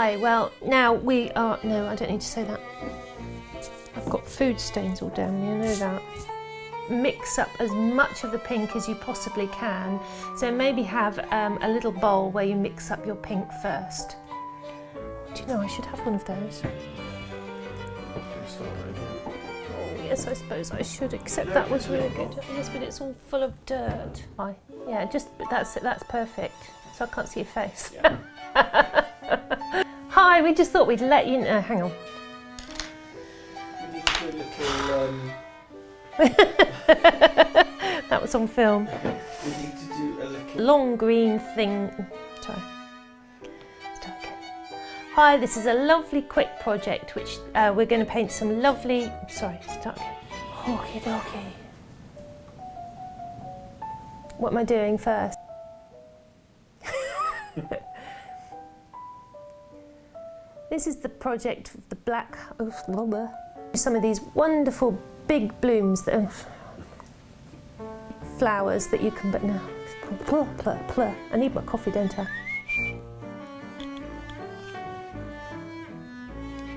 Okay, well, now we are... No, I don't need to say that. I've got food stains all down me, I know that. Mix up as much of the pink as you possibly can. So maybe have a little bowl where you mix up your pink first. Do you know, I should have one of those. Oh, yes, I suppose I should, except that was really good. Yes, but it's all full of dirt. Yeah, just, that's it, that's perfect. So I can't see your face. Yeah. Hi, we just thought we'd let you know. Hang on. We need to do a little... That was on film. We need to do a little... Long green thing. Sorry. Start again. Hi, this is a lovely quick project which we're going to paint some lovely... Sorry, start again. Okie dokie. What am I doing first? This is the project of the black... Some of these wonderful big blooms that are flowers that you can... But now, I need my coffee, don't I?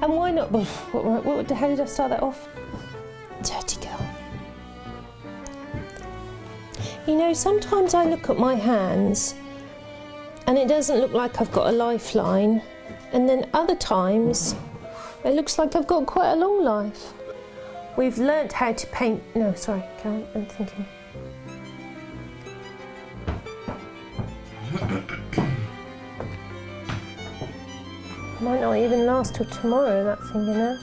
And why not? How did I start that off? Dirty girl. You know, sometimes I look at my hands and it doesn't look like I've got a lifeline, and then other times it looks like I've got quite a long life. We've learnt how to paint... No, sorry, Karen, I'm thinking. Might not even last till tomorrow, that thing, you know.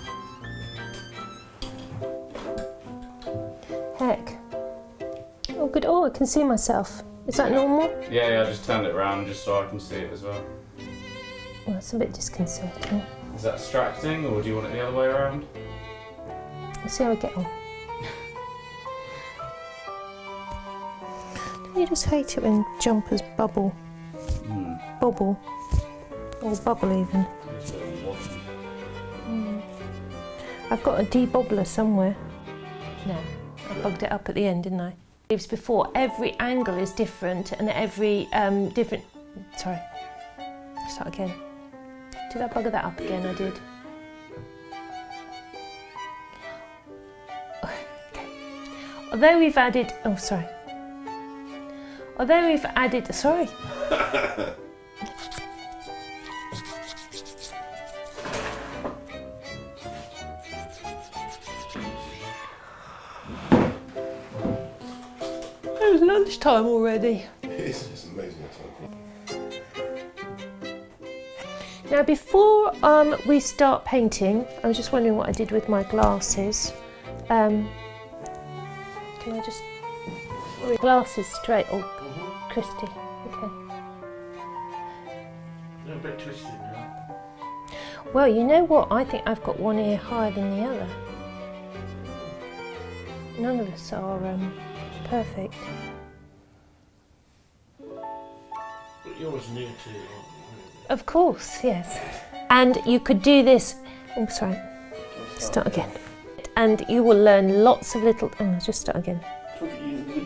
Heck. Oh, good. Oh, I can see myself. Is that normal? Yeah, I just turned it around just so I can see it as well. Well, it's a bit disconcerting. Is that distracting, or do you want it the other way around? Let's see how we get on. Don't you just hate it when jumpers bubble? Bobble. Or bubble even. I've got a debobbler somewhere. No, I bugged it up at the end, didn't I? Before, every angle is different and every different... Sorry, start again. Did I bugger that up again? I did. Okay. Although we've added... Oh, sorry. Although we've added... Sorry. It was lunchtime already. It's amazing. Now before we start painting, I was just wondering what I did with my glasses. Can I just... Glasses straight, or Christy, okay. They're a bit twisted now. Well, you know what, I think I've got one ear higher than the other. None of us are perfect. But yours new to... Of course, yes. And you could do this... Oh, sorry. Start again. And you will learn lots of little... Oh, no, just start again.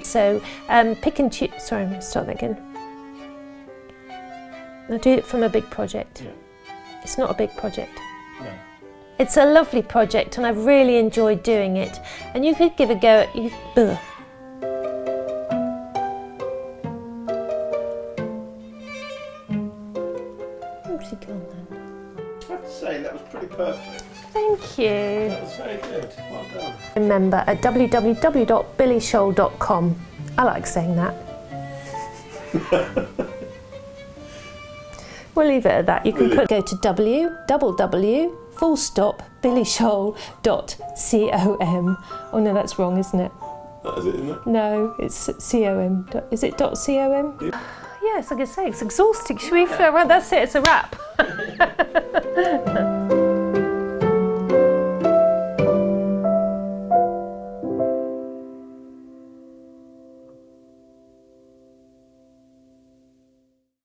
So, pick and choose... Sorry, I'm going to start that again. I'll do it from a big project. Yeah. It's not a big project. No. It's a lovely project and I've really enjoyed doing it. And you could give a go at... Ugh. Where's he gone then? I have to say, that was pretty perfect. Thank you. That was very good. Well done. Remember at www.billyshowl.com. I like saying that. We'll leave it at that. You can go to www.billyshowl.com. Oh no, that's wrong, isn't it? That is it, isn't it? No, it's .com. Is it .com? Yeah. Yes, I can say it's exhausting. Should we? Well, that's it. It's a wrap.